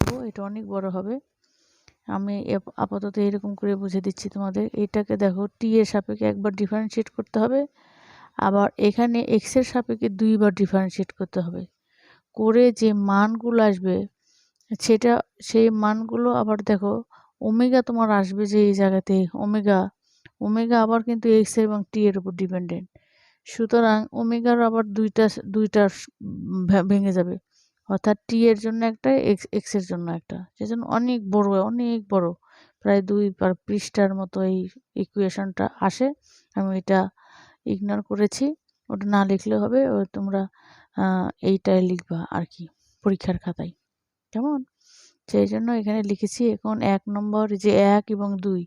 করব, এটা অনেক বড় হবে। আমি আপাতত এরকম করে বুঝে দিচ্ছি তোমাদের। এটাকে দেখো টি এর সাপেক্ষে একবার ডিফারেন্সিয়েট করতে হবে, আবার এখানে এক্স এর সাপেক্ষে 2বার ডিফারেন্সিয়েট করতে হবে। করে যে মানগুলো আসবে সেটা, সেই মানগুলো আবার দেখো ওমেগা তোমার আসবে যে এই জায়গাতে ওমেগা, ওমেগা আবার কিন্তু এক্স এবং টি এর উপর ডিপেন্ডেন্ট। সুতরাং ওমেগার আবার দুইটা ভেঙে যাবে, অর্থাৎ টি এর জন্য একটা, এক্স এর জন্য একটা। সেজন্য অনেক বড়, প্রায় 2 পৃষ্ঠার মতো এই ইকুয়েশনটা আসে। আমি এটা ইগনোর করেছি, ওটা না লিখলে হবে, তোমরা এইটাই লিখবা আর কি পরীক্ষার খাতায়, কেমন? সেই জন্য এখানে লিখেছি। এখন 1 নম্বর যে 1 এবং 2,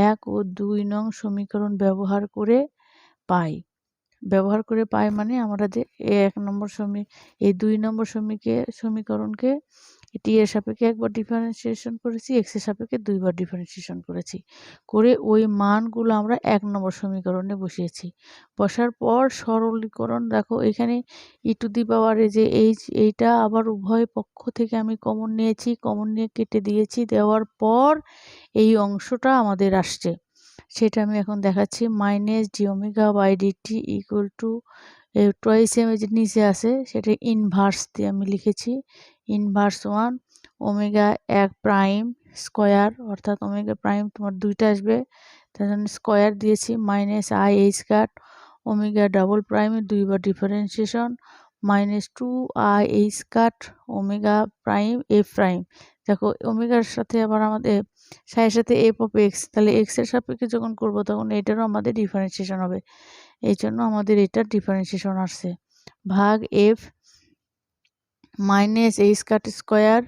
1 ও 2 নং সমীকরণ ব্যবহার করে পাই মানে আমরা যে 1 নম্বর এই 2 নম্বর সমীকরণকে টি এর সাপেক্ষে একবার ডিফারেন্সিয়েশন করেছি, এক্স এর সাপেক্ষে 2বার ডিফারেন্সিয়েশন করেছি, করে ওই মানগুলো আমরা 1 নম্বর সমীকরণে বসিয়েছি। বসার পর সরলীকরণ, দেখো এখানে ই টু দি পাওয়ার যে এইটা আবার উভয় পক্ষ থেকে আমি কমন নিয়েছি, কমন নিয়ে কেটে দিয়েছি, দেওয়ার পর এই অংশটা আমাদের আসছে, সেটা আমি এখন দেখাচ্ছি। Minus d omega by dt equal to twice m, যে নিচে আছে সেটা ইনভার্স দিয়ে আমি লিখেছি, ইনভার্স 1 ওমেগা 1 প্রাইম স্কোয়ার, অর্থাৎ ওমেগা প্রাইম তোমার 2টা আসবে, তার জন্য স্কোয়ার দিয়েছি, minus I H cut omega double প্রাইমের 2বার differentiation, minus 2 i H cut omega prime f prime. দেখো ওমেগার সাথে আবার আমাদের সাথে এফ অফ এক্স, তাহলে এক্স এর সাপেক্ষে যখন করব তখন এটারও আমাদের ডিফারেন্সিয়েশন হবে, এই জন্য আমাদের এটার ডিফারেন্সিয়েশন আসছে, ভাগ f minus h cut square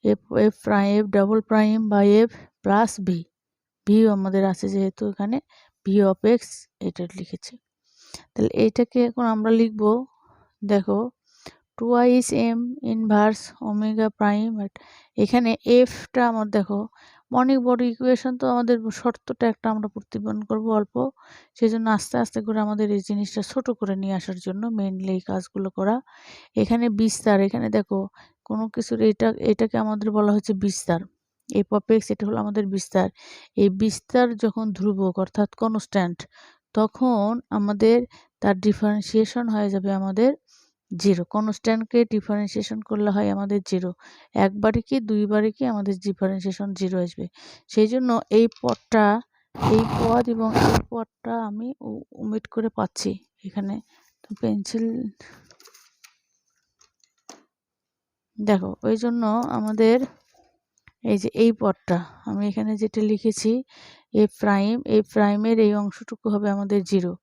f prime f double prime by f plus v, ভিও আমাদের আছে যেহেতু এখানে ভি অফ এক্স এটা লিখেছি। তাহলে এইটাকে এখন আমরা লিখব, দেখো twice M inverse omega prime, এখানে এফটা আমার দেখো অনেক বড় ইকুয়েশন, তো আমাদের শর্তটা একটা আমরা প্রতিপাদন করব অল্প, সেজন্য আস্তে আস্তে করে আমাদের এই জিনিসটা ছোট করে নিয়ে আসার জন্য মেইনলি এই কাজগুলো করা। এখানে বিস্তার, এখানে দেখো কোনো কিছুর এটাকে আমাদের বলা হচ্ছে বিস্তার, এফ অফ এক্স এটা হলো আমাদের বিস্তার। এই বিস্তার যখন ধ্রুবক অর্থাৎ কনস্ট্যান্ট, তখন আমাদের তার ডিফারেন্সিয়েশন হয়ে যাবে আমাদের 0। কনস্ট্যান্টকে ডিফারেন্সিয়েশন করলে হয় আমাদের 0, একবারে কি 2বারে কি আমাদের ডিফারেন্সিয়েশন 0 আসবে। সেই জন্য এই পদটা, এই পদ এবং এই পদটা আমি ওমিট করে পাচ্ছি এখানে, তো পেন্সিল দেখো, ওই জন্য আমাদের এই যে এই পদটা আমি এখানে যেটা লিখেছি এফ প্রাইমের এই অংশটুকু হবে আমাদের 0,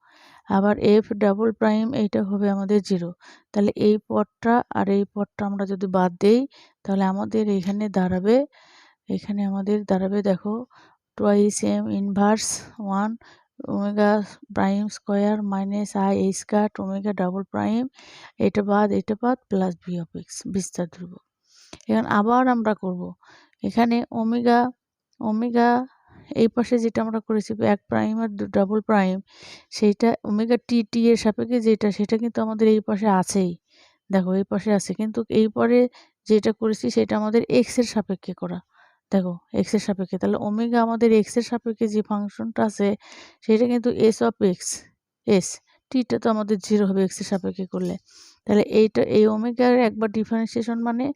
আবার এফ ডাবল প্রাইম এইটা হবে আমাদের 0। তাহলে এই পদটা আর এই পদটা আমরা যদি বাদ দেই তাহলে আমাদের এখানে আমাদের দাঁড়াবে দেখো twice M inverse 1 omega prime square minus I H cut omega double prime, এটা বাদ প্লাস ভি অফ এক্স বিস্তার ধ্রুবক। এখন আবার আমরা করব, এখানে ওমেগা এই পাশে যেটা আমরা করেছি 1 প্রাইম আর ডাবল প্রাইম, সেইটা ওমেগা টি এর সাপেক্ষে যেটা, সেটা কিন্তু আমাদের এই পাশে আছেই, দেখো এই পাশে আছে, কিন্তু এই পরে যেটা করেছি সেটা আমাদের এক্স এর সাপেক্ষে করা, দেখো এক্স এর সাপেক্ষে, তাহলে ওমেগা আমাদের এক্স এর সাপেক্ষে যে ফাংশনটা আছে সেটা কিন্তু এস অফ এক্স, টিটা তো আমাদের 0 হবে এক্স এর সাপেক্ষে করলে। তাহলে এই ওমেগার একবার ডিফারেন্সিয়েশন মানে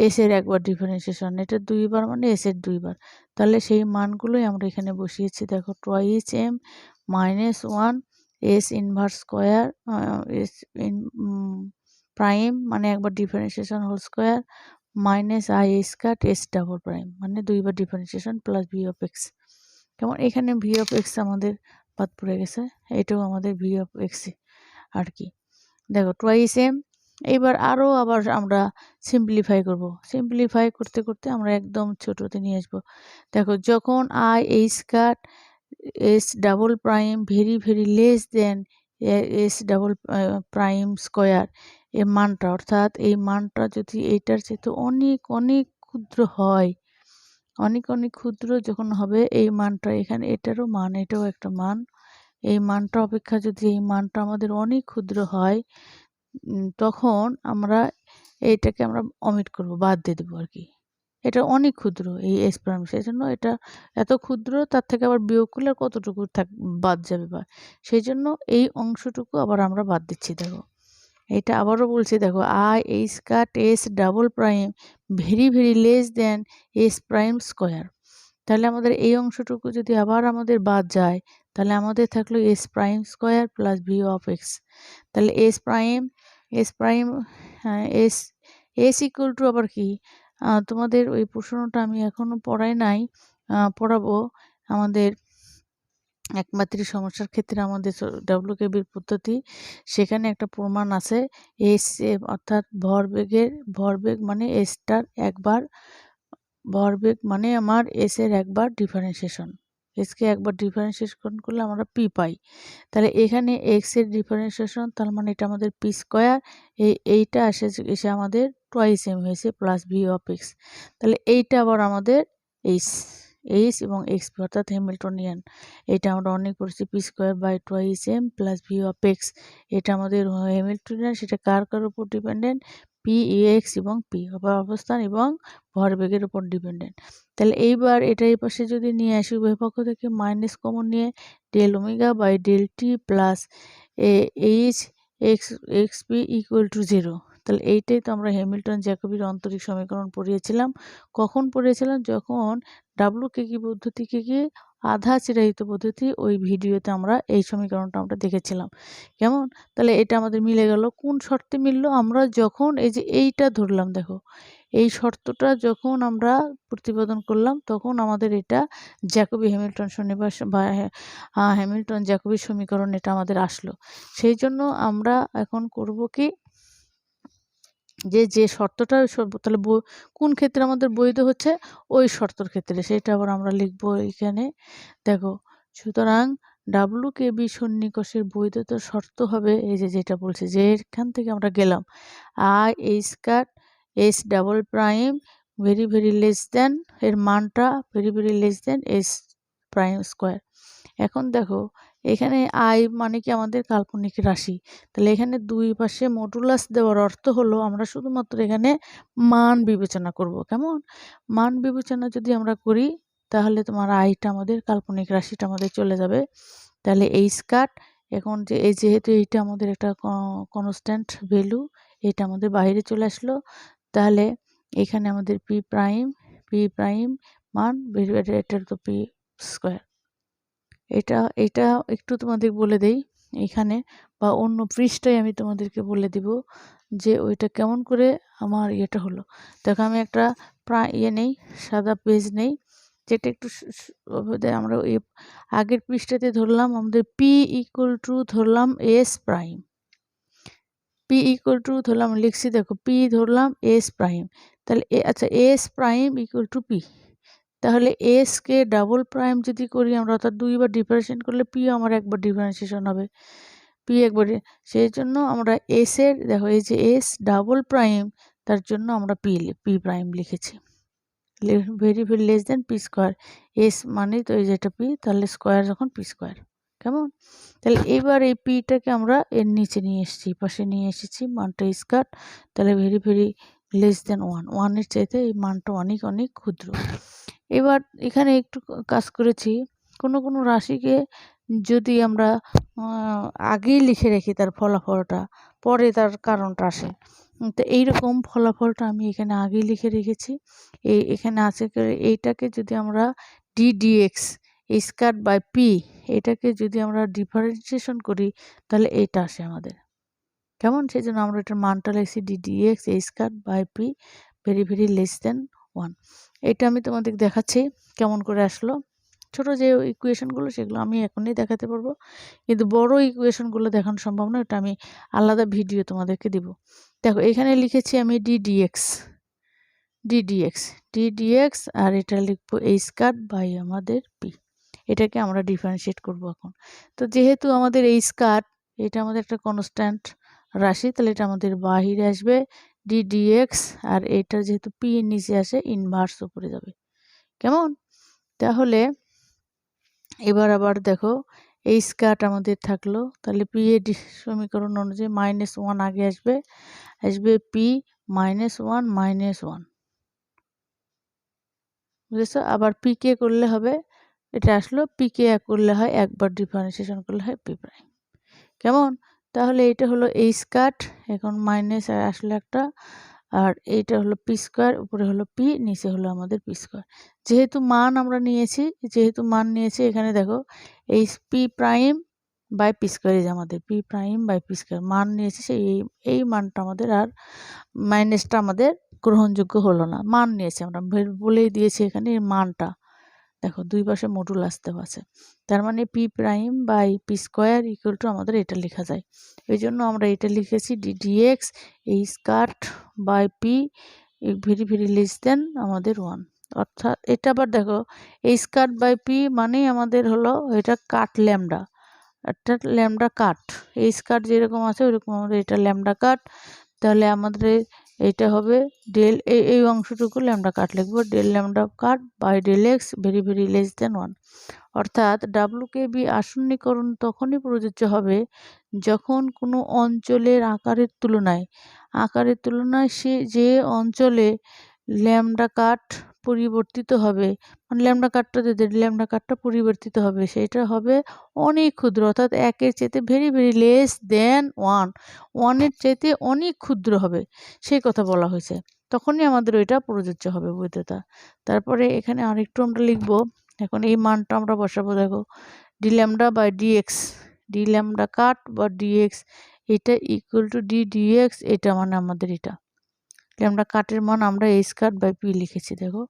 এস এর একবার ডিফারেন্সিয়েশন, এটা 2বার মানে এস এর 2বার। তাহলে সেই মানগুলোই আমরা এখানে বসিয়েছি, দেখো twice m minus 1 s inverse square s prime মানে একবার differentiation whole square minus i s cut s double prime মানে 2বার differentiation plus V of x. কেমন, এখানে ভি অফ এক্স আমাদের বাদ পড়ে গেছে, এটাও আমাদের ভি অফ এক্স আর কি। দেখো টুয়াইস এম, এইবার আবার আমরা সিম্পলিফাই করব, সিম্পলিফাই করতে করতে আমরা একদম ছোটতে নিয়ে আসবো। দেখো যখন I H cut s double prime very very less then S double prime square এর মানটা, অর্থাৎ এই মানটা যদি এইটার চেয়ে অনেক অনেক ক্ষুদ্র হয়, অনেক অনেক ক্ষুদ্র যখন হবে এই মানটা, এখানে এটারও মান, এটাও একটা মান, এই মানটা অপেক্ষা যদি এই মানটা আমাদের অনেক ক্ষুদ্র হয়, তখন আমরা এইটাকে আমরা অমিট করব, বাদ দিয়ে দেবো আর কি, এটা অনেক ক্ষুদ্র এই এস প্রাইম, সেই জন্য এটা এত ক্ষুদ্র, তার থেকে আবার বিয়োগ করলে আর কতটুকু বাদ যাবে, বা সেই জন্য এই অংশটুকু আবার আমরা বাদ দিচ্ছি। দেখো এটা আবারও বলছি, দেখো I H cut s double prime very very less then S prime square. তাহলে আমাদের এই অংশটুকু যদি আবার আমাদের বাদ যায়, তাহলে আমাদের থাকলো s prime square plus V of x. তাহলে s prime s s equal to আবার কি, তোমাদের ওই প্রশ্নটা আমি এখনো পড়াই নাই, পড়াবো। আমাদের একমাত্রিক সমস্যার ক্ষেত্রে আমাদের ডব্লিউকেবির পদ্ধতি, সেখানে একটা প্রমাণ আছে, এস অর্থাৎ ভরবেগ মানে এসটার একবার, ভরবেগ মানে আমার এস এর একবার ডিফারেন্সিয়েশন, এসকে একবার ডিফারেন্সিয়েশন করলে আমরা পি পাই। তাহলে এখানে এক্স এর ডিফারেন্সিয়েশন, তার মানে এটা আমাদের পি স্কোয়ার, এইটা এসে আমাদের টোয়াইস এম হয়েছে প্লাস ভি অফ এক্স। তাহলে এইটা আবার আমাদের এইচ এইচ এবং এক্স অর্থাৎ হ্যামিল্টনিয়ান, এটা আমরা অনেক করেছি, P square by twice M plus V of X. এটা আমাদের হ্যামিল্টনিয়ান, সেটা কার উপর ডিপেন্ডেন্ট, পি এক্স এবং পি অবস্থান এবং ভরবেগের উপর ডিপেন্ডেন্ট। তাহলে এইবার এটা এই পাশে যদি নিয়ে আসি, উভয় পক্ষ থেকে মাইনাস কমন নিয়ে del omega by del T plus H X X P equal to 0। তাহলে এইটাই তো আমরা হ্যামিল্টন জ্যাকোবির অন্তরীক সমীকরণ পড়িয়েছিলাম। কখন পড়িয়েছিলাম, যখন ডাব্লুকেবি পদ্ধতিকে কি আধা চিরায়িত পদ্ধতি, ওই ভিডিওতে আমরা এই সমীকরণটা আমরা দেখেছিলাম। কেমন, তাহলে এটা আমাদের মিলে গেল। কোন শর্তে মিললো, আমরা যখন এই যে এইটা ধরলাম, দেখো এই শর্তটা যখন আমরা প্রতিপাদন করলাম, তখন আমাদের এটা জ্যাকোবি হ্যামিল্টন সন্নিবেশ বা হ্যামিল্টন জ্যাকোবি সমীকরণ এটা আমাদের আসলো। সেই জন্য আমরা এখন করব কি, যে শর্তটা, তাহলে কোন ক্ষেত্রে আমাদের বৈধ হচ্ছে, ওই শর্তর ক্ষেত্রে, সেটা আবার আমরা লিখবো এখানে। দেখো, সুতরাং ডাব্লুকেবি সন্নিকর্ষের বৈধতার শর্ত হবে এই যে যেটা বলছে, যে এখান থেকে আমরা গেলাম I H cut s double prime very very less দেন, এর মানটা ভেরি ভেরি লেস দেন এস প্রাইম স্কোয়ার। এখন দেখো এখানে আই মানে কি আমাদের কাল্পনিক রাশি, তাহলে এখানে দুই পাশে মডুলাস দেওয়ার অর্থ হলো আমরা শুধুমাত্র এখানে মান বিবেচনা করব। কেমন, মান বিবেচনা যদি আমরা করি, তাহলে তোমার আইটা আমাদের কাল্পনিক রাশিটা আমাদের চলে যাবে। তাহলে এইচ কাট, এখন যে যেহেতু এইটা আমাদের একটা কনস্ট্যান্ট ভ্যালু, এটা আমাদের বাইরে চলে আসলো। তাহলে এখানে আমাদের পি প্রাইম মান এটার তো পি স্কোয়ার। এটা এটা একটু তোমাদের বলে দেই এখানে, বা অন্য পৃষ্ঠায় আমি তোমাদেরকে বলে দিব যে ওইটা কেমন করে আমার ইয়েটা হলো। দেখো আমি একটা নেই, সাদা পেজ নেই, যেটা একটু আমরা এই আগের পৃষ্ঠাতে ধরলাম আমাদের পি ইকুয়াল টু ধরলাম S prime, P equal two ধরলাম, লিখছি দেখো পি ধরলাম এস প্রাইম, তাহলে আচ্ছা S prime equal to p, তাহলে এস কে ডাবল প্রাইম যদি করি আমরা, অর্থাৎ দুইবার ডিফারেন্সিয়েশন করলে পি আমার একবার ডিফারেন্সিয়েশন হবে, পি একবারে, সেই জন্য আমরা এস এর দেখো এই যে এস ডাবল প্রাইম, তার জন্য আমরা পি প্রাইম লিখেছি, ভেরি ভেরি লেস দেন পি স্কোয়ার, এস মানে তো এই যেটা পি, তাহলে স্কোয়ার যখন পি স্কোয়ার। কেমন, তাহলে এবার এই পিটাকে আমরা এর নিচে নিয়ে এসেছি, পাশে নিয়ে এসেছি, মানটা স্কোয়ার, তাহলে ভেরি ভেরি লেস দেন ওয়ানের চাইতে এই মানটা অনেক অনেক ক্ষুদ্র। এবার এখানে একটু কাজ করেছি, কোনো রাশিকে যদি আমরা আগেই লিখে রাখি তার ফলাফলটা, পরে তার কারণটা আসে, তো এইরকম ফলাফলটা আমি এখানে আগেই লিখে রেখেছি। এখানে আছে, এইটাকে যদি আমরা ডিডিএক্স স্কয়ার বাই পি, এটাকে যদি আমরা ডিফারেন্সিয়েশন করি, তাহলে এইটা আসে আমাদের। কেমন, সেই জন্য আমরা এটার মানটা লিখছি D D X square by P very very less than 1। এটা আমি তোমাদের দেখাচ্ছি কেমন করে আসলো। ছোট যে ইকুয়েশনগুলো সেগুলো আমি এখনই দেখাতে পারবো, কিন্তু বড় ইকুয়েশনগুলো দেখানো সম্ভব নয়, এটা আমি আলাদা ভিডিও তোমাদেরকে দিব। দেখো এখানে লিখেছি আমি ডিডিএক্স আর এটা লিখবো এই স্কয়ার বাই আমাদের পি, এটাকে আমরা ডিফারেন্সিয়েট করব এখন। তো যেহেতু আমাদের এই স্কয়ার এটা আমাদের একটা কনস্ট্যান্ট রাশি, তাহলে এটা আমাদের বাহিরে আসবে ডিডিএক্স, আর এটা যেহেতু পি এর নিচে আসে ইনভার্স উপরে যাবে। কেমন, তাহলে এবার আবার দেখো এই স্কয়ার আমাদের থাকলো, তাহলে পি এর সমীকরণ অনুযায়ী -1 আগে আসবে পি -1 -1, বুঝেছো? আবার পিকে করলে হবে, এটা আসলো পিকে করলে হয় একবার, ডিফারেন্সিয়েশন করলে হয় পি প্রাইম। কেমন? তাহলে এটা হলো এই স্কার্ট, এখন মাইনাস আসলে একটা, আর এইটা হলো পি স্কোয়ার, উপরে হলো পি, নিচে হলো আমাদের পি স্কোয়ার। যেহেতু মান আমরা নিয়েছি, এখানে দেখো এই P prime by P square, এই যে আমাদের P prime by P square মান নিয়েছি, সেই এই মানটা আমাদের আর মাইনাসটা আমাদের গ্রহণযোগ্য হলো না। মান নিয়েছি আমরা, বলেই দিয়েছি এখানে এই মানটা। দেখো দুই পাশে মডুলাস দেওয়া আছে, তার মানে P prime by P square equal to আমাদের এটা লেখা যায়। এই জন্য আমরা এটা লিখেছি ডিডিএক্স এই square by P very very less than আমাদের 1। অর্থাৎ এটা আবার দেখো এই স্কার্ট বাই পি মানেই আমাদের হলো এটা কাট ল্যামডা, অর্থাৎ ল্যামডা কাট, এই স্কার্ট যেরকম আছে ওইরকম আমাদের এটা ল্যামডা কাট। তাহলে আমাদের এটা হবে ডেল, এই অংশটুকু ল্যামডা কাট লিখবো, del lambda cut by del X very very less than 1। অর্থাৎ ডাব্লুকেবি আসন্নীকরণ তখনই প্রযোজ্য হবে যখন কোনো অঞ্চলের আকারের তুলনায় সে যে অঞ্চলে ল্যামডা কাট পরিবর্তিত হবে, মানে ল্যামডা কাটটা পরিবর্তিত হবে, সেটা হবে অনেক ক্ষুদ্র, অর্থাৎ একের চাইতে ভেরি ভেরি লেস দেন 1, 1-এর চাইতে অনেক ক্ষুদ্র হবে, সেই কথা বলা হয়েছে। তখনই আমাদের ওইটা প্রযোজ্য হবে বৈধতা। তারপরে এখানে আরেকটু আমরা লিখবো, এখন এই মানটা আমরা বসাবো। দেখো d lambda by dx, d lambda cut বা ডিএক্স, এটা ইকুয়াল টু ডি ডিএক্স, এটা মানে আমাদের এটা ল্যামডা কাটের মান আমরা এই স্কার্ট বাই পি লিখেছি। দেখো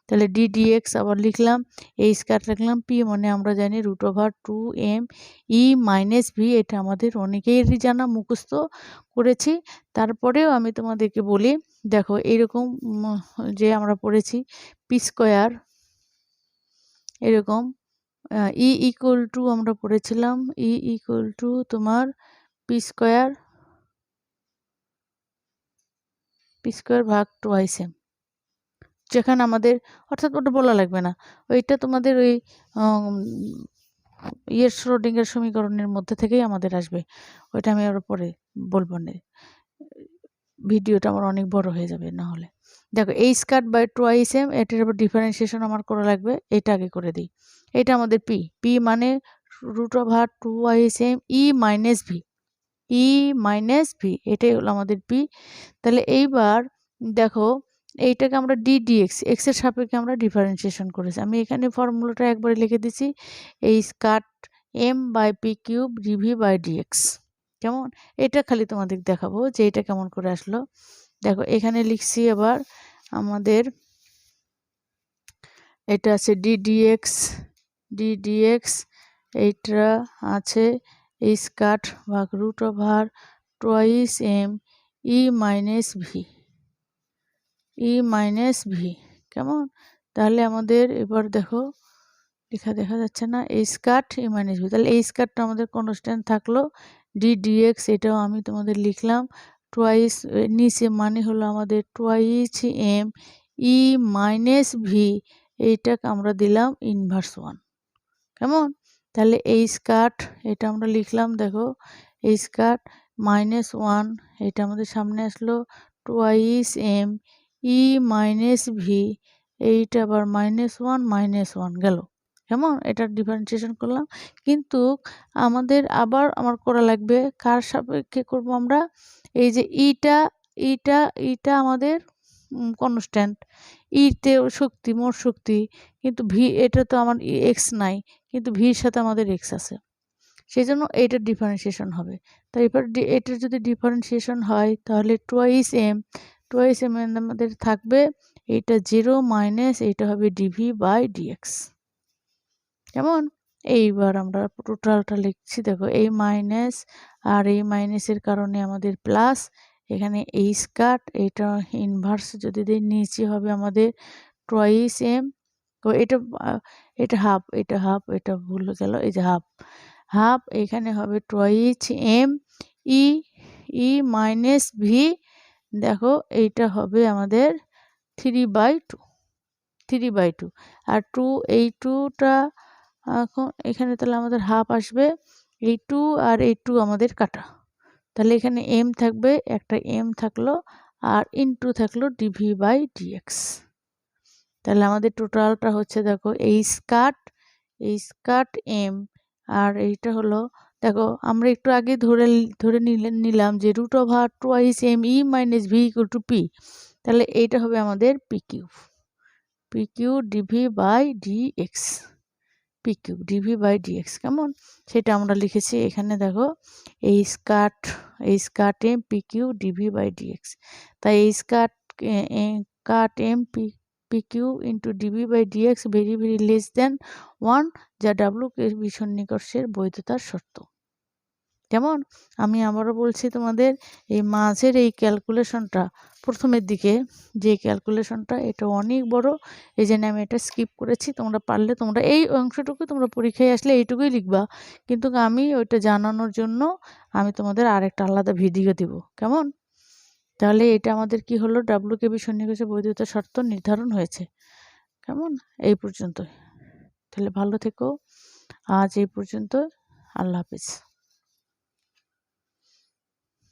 তাহলে ডি ডিএক্স আবার লিখলাম, এই স্কার্ট লিখলাম, পি মানে আমরা জানি √2m ই মাইনাস ভি, এটা আমাদের অনেকেরই জানা, মুখস্থ করেছি। তারপরেও আমি তোমাদেরকে বলি, দেখো এইরকম যে আমরা পড়েছি পি স্কোয়ার, এরকম ই ইকুয়াল টু আমরা পড়েছিলাম ই ইকুয়াল টু তোমার পি স্কোয়ার ভাগ 2m, যেখানে আমাদের, অর্থাৎ ওটা বলা লাগবে না, ওইটা তোমাদের ওই শ্রোডিঙ্গার সমীকরণের মধ্যে থেকেই আমাদের আসবে, ওইটা আমি আরো পরে বলবো না, ভিডিওটা আমার অনেক বড় হয়ে যাবে না হলে। দেখো এই স্কার্ট বাই 2m, এটার আবার ডিফারেন্সিয়েশন আমার করা লাগবে, এটা আগে করে দিই। এটা আমাদের পি মানে √2m ই মাইনাস ভি, এটাই হলো আমাদের পি। তাহলে এইবার দেখো এইটাকে আমরা ডিএক্স, এক্স এর সাপেক্ষে আমরা ডিফারেন্সিয়েশন করেছি। আমি এখানে ফর্মুলাটা একবারে লিখে দিচ্ছি, এই square M by P cube D V by dx. কেমন? এটা খালি তোমাদের দেখাবো যে এটা কেমন করে আসলো। দেখো এখানে লিখছি আবার আমাদের এটা আছে ডিডিএক্স, এইটা আছে এই স্কার্ট ভাগ √2m ই মাইনাস ভি। কেমন? তাহলে আমাদের এবার দেখো লেখা দেখা যাচ্ছে না, এই স্কার্ট ই মাইনাস ভি, তাহলে এই স্কার্টটা আমাদের কনস্ট্যান্ট থাকলো, ডিএক্স এটাও আমি তোমাদের লিখলাম, টুয়াইস নিচে মানে হলো আমাদের 2m ই মাইনাস ভি, এইটাকে আমরা দিলাম ইনভার্স 1। কেমন? তাহলে এই স্কার্ট এটা আমরা লিখলাম, দেখো এই স্কার্ট -1, এটা আমাদের সামনে আসলো 2m ই মাইনাস ভি, এইটা আবার -1 গেল। কেমন? এটা ডিফারেন্সিয়েশন করলাম, কিন্তু আমাদের আবার আমার করা লাগবে কার সাপেক্ষে করব আমরা, এই যে ইটা আমাদের কনস্ট্যান্ট, ইতে শক্তি, মোট শক্তি, কিন্তু ভি এটা তো আমার এক্স নাই, কিন্তু ভির সাথে আমাদের এক্স আছে, সেই জন্য এইটার ডিফারেন্সিয়েশন হবে। তাই এবার এটার যদি ডিফারেন্সিয়েশন হয় তাহলে 2m আমাদের থাকবে এইটা 0 মাইনাস এইটা হবে ডিভি বাই ডিএক্স। কেমন? এইবার আমরা টোটালটা লিখছি, দেখো এই মাইনাস আর এই মাইনাসের কারণে আমাদের প্লাস, এখানে এই স্কার্ট এটা ইনভার্স যদি দিই নিচে হবে আমাদের 2m, তো এটা হাফ, এটা ভুল গেল, এই যে হাফ এখানে হবে 2m ই মাইনাস ভি, দেখো এইটা হবে আমাদের 3/2, আর এই 2টা এখন এখানে তাহলে আমাদের হাফ আসবে, এই 2 আর এই 2 আমাদের কাটা, তাহলে এখানে m থাকবে, একটা m থাকলো, আর ইনটু থাকলো ডিভি বাই ডিএক্স। তাহলে আমাদের টোটালটা হচ্ছে দেখো এইচ কাট এম, আর এইটা হলো দেখো আমরা একটু আগে ধরে নিলাম যে √r twice m e minus v equal to p. তাহলে এইটা হবে আমাদের pq dv by dx, pq dv by dx. কেমন, সেটা আমরা লিখেছি এখানে দেখো h cut m pq dv by dx. তাই h cut m pq into dv by dx very very less than 1, যা ডাব্লু কে বি সন্নিকর্ষের বৈধতার শর্ত। যেমন আমি আবারও বলছি তোমাদের, এই মাঝের এই ক্যালকুলেশনটা প্রথমের দিকে যে ক্যালকুলেশনটা, এটা অনেক বড়, এই জন্য আমি এটা স্কিপ করেছি। তোমরা পারলে তোমরা এই অংশটুকু তোমরা পরীক্ষায় আসলে এইটুকুই লিখবা, কিন্তু আমি ওইটা জানানোর জন্য আমি তোমাদের আরেকটা আলাদা ভিডিও দিব। কেমন, তাহলে এটা আমাদের কি হলো, ডাব্লিউকেবি সন্নিকর্ষের বৈধতা শর্ত নির্ধারণ হয়েছে। কেমন, এই পর্যন্ত। তাহলে ভালো থেকো, আজ এই পর্যন্ত, আল্লাহ হাফিজ।